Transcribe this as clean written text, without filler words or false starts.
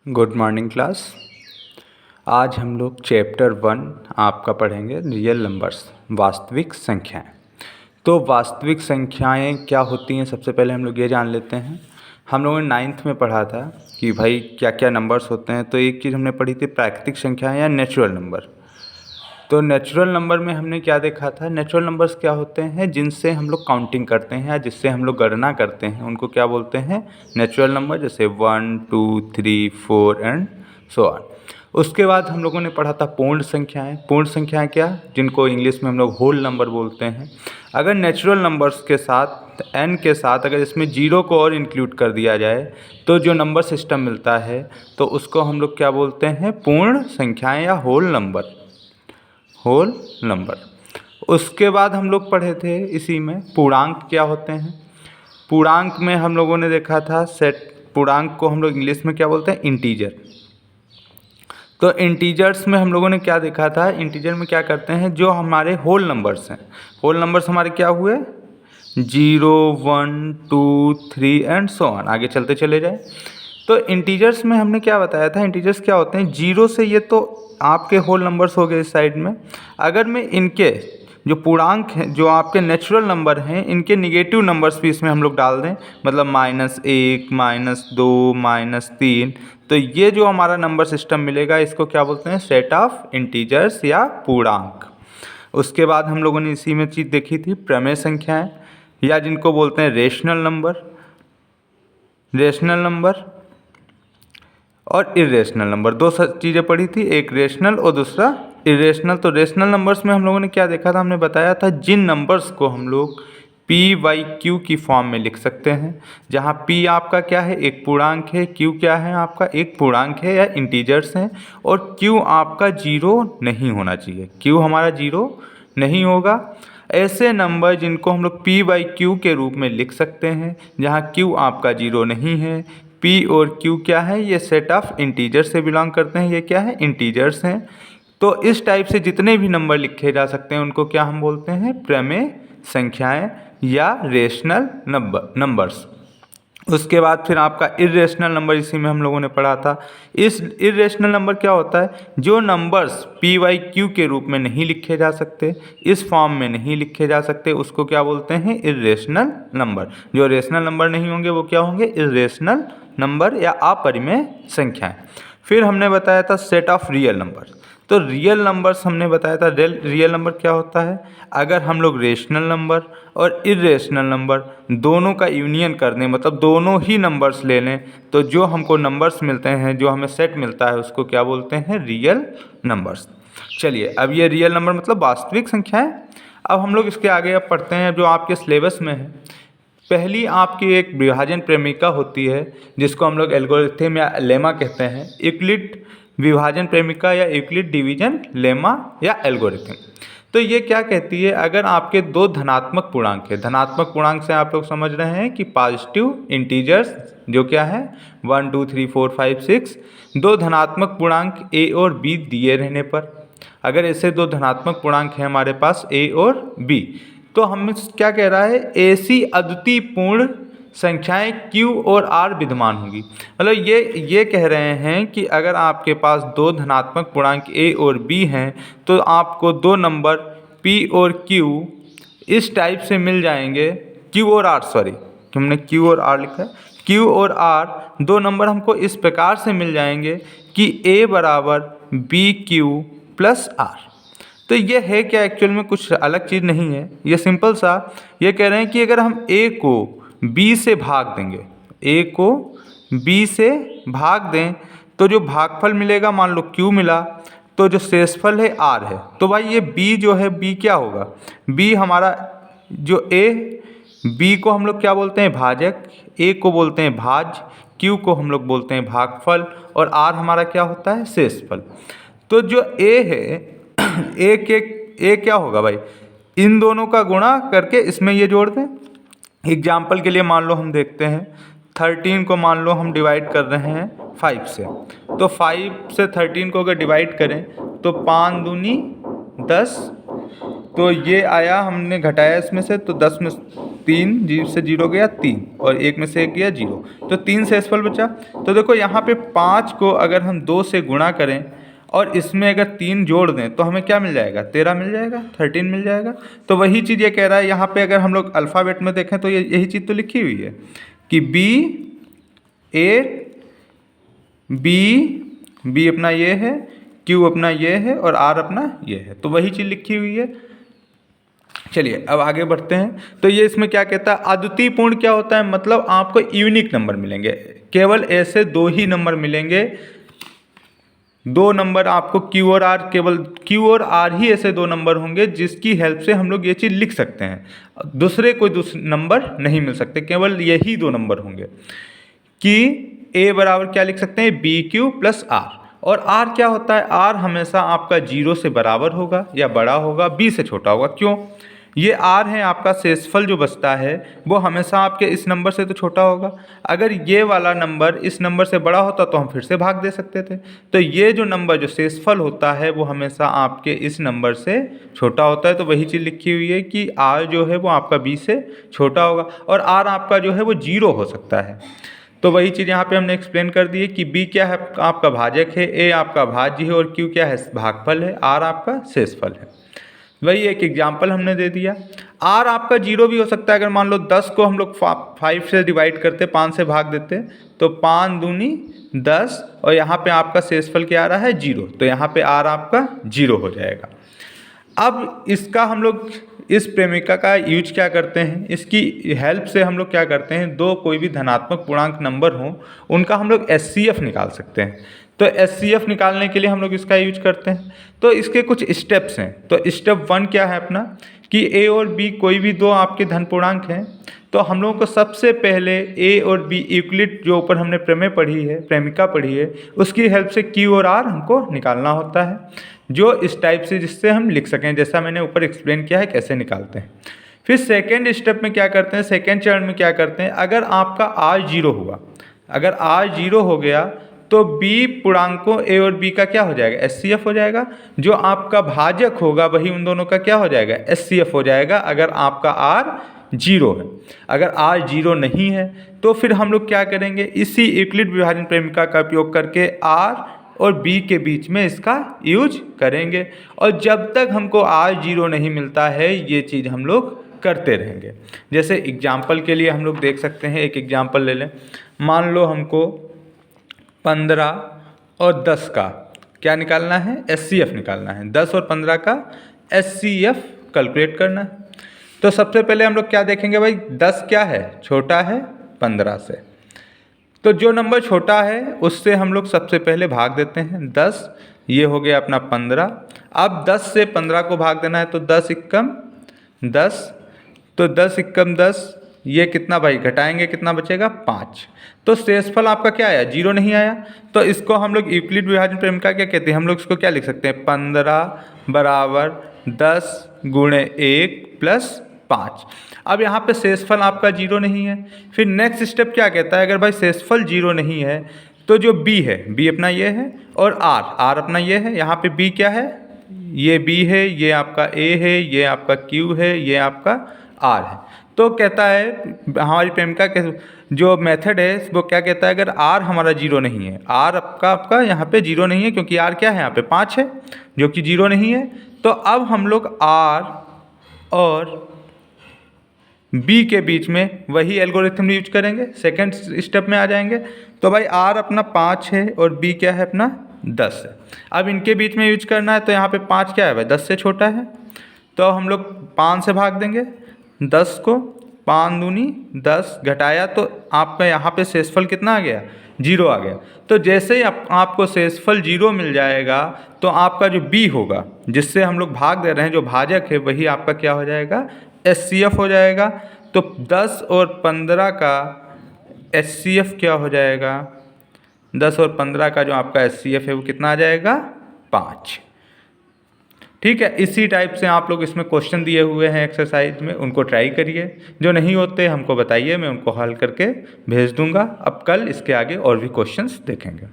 Good morning class. आज हम लोग चैप्टर 1 आपका पढ़ेंगे रियल नंबर्स, वास्तविक संख्याएं। तो वास्तविक संख्याएं क्या होती हैं, सबसे पहले हम लोग ये जान लेते हैं। हम लोगों ने 9th में पढ़ा था कि भाई क्या क्या नंबर्स होते हैं। तो एक चीज़ हमने पढ़ी थी प्राकृतिक संख्याएं या नेचुरल नंबर। तो नेचुरल नंबर में हमने क्या देखा था, नेचुरल नंबर्स क्या होते हैं जिनसे हम लोग काउंटिंग करते हैं या जिससे हम लोग गणना करते हैं, उनको क्या बोलते हैं, नेचुरल नंबर। जैसे 1 2 3 4 एंड सो ऑन। उसके बाद हम लोगों ने पढ़ा था पूर्ण संख्याएं। पूर्ण संख्याएं क्या, जिनको इंग्लिश में हम लोग होल नंबर बोलते हैं। अगर नेचुरल नंबर्स के साथ n के साथ अगर इसमें जीरो को और इंक्लूड कर दिया जाए तो जो नंबर सिस्टम मिलता है तो उसको हम लोग क्या बोलते हैं, पूर्ण संख्याएं या होल नंबर, होल नंबर। उसके बाद हम लोग पढ़े थे इसी में पूर्णांक क्या होते हैं। पूर्णांक में हम लोगों ने देखा था पूर्णांक को हम लोग इंग्लिश में क्या बोलते हैं, इंटीजर। तो इंटीजर्स में हम लोगों ने क्या देखा था, इंटीजर में क्या करते हैं, जो हमारे होल नंबर्स हैं, होल नंबर्स हमारे क्या हुए, 0 1 2 3 एंड सो ऑन, आगे चलते चले जाए। तो इंटीजर्स में हमने क्या बताया था, इंटीजर्स क्या होते हैं, जीरो से ये तो आपके होल नंबर्स हो गए इस साइड में। अगर मैं इनके जो पूर्णांक हैं, जो आपके नेचुरल नंबर हैं, इनके निगेटिव नंबर्स भी इसमें हम लोग डाल दें, मतलब -1 -2 -3, तो ये जो हमारा नंबर सिस्टम मिलेगा इसको क्या बोलते हैं, सेट ऑफ इंटीजर्स या पूर्णांक। उसके बाद हम लोगों ने इसी में चीज़ देखी थी प्रमेय संख्याएं, या जिनको बोलते हैं रेशनल नंबर, रेशनल नंबर और इरेशनल नंबर। दो चीज़ें पढ़ी थी, एक रेशनल और दूसरा इरेशनल। तो रेशनल नंबर्स में हम लोगों ने क्या देखा था, हमने बताया था जिन नंबर्स को हम लोग p/q की फॉर्म में लिख सकते हैं, जहाँ p आपका क्या है, एक पूर्णांक है, q क्या है आपका, एक पूर्णांक है या इंटीजर्स हैं, और q आपका जीरो नहीं होना चाहिए, q हमारा जीरो नहीं होगा। ऐसे नंबर जिनको हम लोग p/q के रूप में लिख सकते हैं, जहाँ q आपका जीरो नहीं है, p और q क्या है, ये सेट ऑफ इंटीजर से बिलोंग करते हैं, ये क्या है, इंटीजर्स हैं। तो इस टाइप से जितने भी नंबर लिखे जा सकते हैं उनको क्या हम बोलते हैं, प्रमेय संख्याएं या रेशनल नंबर्स। उसके बाद फिर आपका इरेशनल नंबर, इसी में हम लोगों ने पढ़ा था। इस इरेशनल नंबर क्या होता है, जो नंबर्स p/q के रूप में नहीं लिखे जा सकते, इस फॉर्म में नहीं लिखे जा सकते, उसको क्या बोलते हैं, इरेशनल नंबर। जो रेशनल नंबर नहीं होंगे वो क्या होंगे, इरेशनल नंबर या अपरिमेय संख्याएं। फिर हमने बताया था सेट ऑफ रियल नंबर। तो रियल नंबर्स हमने बताया था, रियल नंबर क्या होता है, अगर हम लोग रेशनल नंबर और इरेशनल नंबर दोनों का यूनियन कर दें, मतलब दोनों ही नंबर्स ले लें, तो जो हमको नंबर्स मिलते हैं, जो हमें सेट मिलता है, उसको क्या बोलते हैं, रियल नंबर्स। चलिए, अब ये रियल नंबर मतलब वास्तविक संख्याएं। अब हम लोग इसके आगे अब पढ़ते हैं जो आपके सिलेबस में है। पहली आपकी एक विभाजन प्रेमिका होती है, जिसको हम लोग एल्गोरिथम या लेमा कहते हैं, यूक्लिड विभाजन प्रेमिका या यूक्लिड डिवीजन लेमा या एल्गोरिथम। तो ये क्या कहती है, अगर आपके दो धनात्मक पूर्णांक है, धनात्मक पूर्णांक से आप लोग समझ रहे हैं कि पॉजिटिव इंटीजर्स जो क्या है 1 2 3 4 5 6, दो धनात्मक पूर्णांक a और b दिए रहने पर, अगर ऐसे दो धनात्मक पूर्णांक हैं हमारे पास a और b, तो हम क्या कह रहा है, ऐसी अद्वितीय पूर्ण संख्याएं q और r विद्यमान होंगी। मतलब ये कह रहे हैं कि अगर आपके पास दो धनात्मक पूर्णांक a और b हैं, तो आपको दो नंबर p और q इस टाइप से मिल जाएंगे, q और r, सॉरी हमने q और r लिखा है, q और r दो नंबर हमको इस प्रकार से मिल जाएंगे कि a बराबर bq प्लस r। तो ये है क्या, एक्चुअल में कुछ अलग चीज़ नहीं है, ये सिंपल सा ये कह रहे हैं कि अगर हम a को b से भाग देंगे, a को b से भाग दें, तो जो भागफल मिलेगा, मान लो q मिला, तो जो शेषफल है r है। तो भाई ये b जो है, b क्या होगा, b हमारा जो a, b को हम लोग क्या बोलते हैं, भाजक, a को बोलते हैं भाज्य, q को हम लोग बोलते हैं भागफल, और r हमारा क्या होता है, शेषफल। तो जो a है, a क्या होगा भाई, इन दोनों का गुणा करके इसमें ये जोड़ दें। एग्जाम्पल के लिए मान लो हम देखते हैं, 13 को मान लो हम डिवाइड कर रहे हैं 5 से, तो 5 से 13 को अगर डिवाइड करें तो 5 दूनी 10, तो ये आया, हमने घटाया इसमें से, तो 10 में 3 जीरो से 0 गया 3 और 1 में से 1 गया 0, तो 3 शेषफल बचा। तो देखो यहाँ पे 5 को अगर हम 2 से गुणा करें और इसमें अगर 3 जोड़ दें तो हमें क्या मिल जाएगा, 13 मिल जाएगा, 13 मिल जाएगा। तो वही चीज़ ये कह रहा है यहाँ पे, अगर हम लोग अल्फ़ाबेट में देखें तो ये यही चीज़ तो लिखी हुई है कि बी अपना ये है, क्यू अपना ये है और आर अपना ये है, तो वही चीज़ लिखी हुई है। चलिए अब आगे बढ़ते हैं। तो ये इसमें क्या कहता है, अद्वितीय पूर्ण क्या होता है, मतलब आपको यूनिक नंबर मिलेंगे, केवल ऐसे 2 ही नंबर मिलेंगे, 2 नंबर आपको क्यू और आर, केवल क्यू और आर ही ऐसे 2 नंबर होंगे जिसकी हेल्प से हम लोग ये चीज़ लिख सकते हैं। दूसरे कोई नंबर नहीं मिल सकते, केवल यही 2 नंबर होंगे कि ए बराबर क्या लिख सकते हैं, बी क्यू प्लस आर। और आर क्या होता है, आर हमेशा आपका 0 से बराबर होगा या बड़ा होगा, बी से छोटा होगा। क्यों, ये आर है आपका शेषफल जो बचता है वो हमेशा आपके इस नंबर से तो छोटा होगा। अगर ये वाला नंबर इस नंबर से बड़ा होता तो हम फिर से भाग दे सकते थे। तो ये जो नंबर जो शेषफल होता है वो हमेशा आपके इस नंबर से छोटा होता है। तो वही चीज़ लिखी हुई है कि आर जो है वो आपका बी से छोटा होगा और आर आपका जो है वो 0 हो सकता है। तो वही चीज़ यहाँ पे हमने एक्सप्लेन कर दी है कि बी क्या है आपका भाजक है, ए आपका भाज्य है और क्यू क्या है भागफल है, आर आपका शेषफल है। वही एक एग्जाम्पल हमने दे दिया। आर आपका 0 भी हो सकता है। अगर मान लो 10 को हम लोग 5 से डिवाइड करते, 5 से भाग देते, तो 5 दूनी 10 और यहाँ पे आपका शेषफल क्या आ रहा है 0, तो यहाँ पे आर आपका 0 हो जाएगा। अब इसका हम लोग इस प्रेमिका का यूज क्या करते हैं, इसकी हेल्प से हम लोग क्या करते हैं, 2 कोई भी धनात्मक पूर्णांक नंबर हो उनका हम लोग एचसीएफ निकाल सकते हैं। तो एचसीएफ निकालने के लिए हम लोग इसका यूज करते हैं। तो इसके कुछ स्टेप्स हैं। तो स्टेप 1 क्या है अपना कि ए और बी कोई भी 2 आपके धन पूर्णांक हैं, तो हम लोगों को सबसे पहले ए और बी यूक्लिड जो ऊपर हमने प्रमेय पढ़ी है, प्रेमिका पढ़ी है, उसकी हेल्प से क्यू और आर हमको निकालना होता है, जो इस टाइप से जिससे हम लिख सकें, जैसा मैंने ऊपर एक्सप्लेन किया है कैसे निकालते हैं। फिर सेकेंड स्टेप में क्या करते हैं, सेकेंड चरण में क्या करते हैं, अगर आपका आर 0 हुआ, अगर आर 0 हो गया तो बी पूर्णांकों ए और बी का क्या हो जाएगा, एचसीएफ हो जाएगा। जो आपका भाजक होगा वही उन दोनों का क्या हो जाएगा, एचसीएफ हो जाएगा, अगर आपका आर 0 है। अगर आर 0 नहीं है तो फिर हम लोग क्या करेंगे, इसी यूक्लिड विभाजन प्रेमिका का उपयोग करके आर और बी के बीच में इसका यूज करेंगे। और जब तक हमको आर 0 नहीं मिलता है ये चीज़ हम लोग करते रहेंगे। जैसे एग्जाम्पल के लिए हम लोग देख सकते हैं, एक एग्जाम्पल ले लें। मान लो हमको 15 और 10 का क्या निकालना है, एचसीएफ निकालना है। 10 और 15 का एचसीएफ कैलकुलेट करना है। तो सबसे पहले हम लोग क्या देखेंगे भाई, 10 क्या है, छोटा है 15 से, तो जो नंबर छोटा है उससे हम लोग सबसे पहले भाग देते हैं। 10 ये हो गया अपना 15। अब 10 से 15 को भाग देना है, तो 10 एकम 10, तो 10 एकम 10, ये कितना भाई घटाएंगे कितना बचेगा 5। तो शेषफल आपका क्या आया, 0 नहीं आया। तो इसको हम लोग यूक्लिड विभाजन प्रेमिका क्या कहते हैं, हम लोग इसको क्या लिख सकते हैं, 15 बराबर 10 गुणे 1 प्लस 5। अब यहाँ पे शेषफल आपका 0 नहीं है। फिर नेक्स्ट स्टेप क्या कहता है, अगर भाई शेषफल 0 नहीं है तो जो b है, b अपना ये है और r अपना ये है। यहाँ पे b क्या है, ये b है, ये आपका a है, ये आपका q है, ये आपका r है। तो कहता है हमारी प्रेमिका के जो मेथड है वो क्या कहता है, अगर r हमारा 0 नहीं है, r आपका यहाँ पे 0 नहीं है क्योंकि r क्या है यहाँ पे 5 है जो कि 0 नहीं है। तो अब हम लोग r और b के बीच में वही एल्गोरिथम यूज करेंगे, सेकेंड स्टेप में आ जाएंगे। तो भाई r अपना 5 है और b क्या है अपना 10 है। अब इनके बीच में यूज करना है, तो यहाँ पे 5 क्या है भाई 10 से छोटा है, तो हम लोग 5 से भाग देंगे 10 को, 5 दूनी 10 घटाया तो आपका यहाँ पे शेषफल कितना आ गया, 0 आ गया। तो जैसे ही आपको शेषफल 0 मिल जाएगा तो आपका जो b होगा जिससे हम लोग भाग दे रहे हैं, जो भाजक है वही आपका क्या हो जाएगा, एचसीएफ हो जाएगा। तो 10 और 15 का एचसीएफ क्या हो जाएगा, 10 और 15 का जो आपका एचसीएफ है वो कितना आ जाएगा, 5। ठीक है, इसी टाइप से आप लोग इसमें क्वेश्चन दिए हुए हैं एक्सरसाइज में, उनको ट्राई करिए। जो नहीं होते हमको बताइए, मैं उनको हल करके भेज दूंगा। अब कल इसके आगे और भी क्वेश्चंस देखेंगे।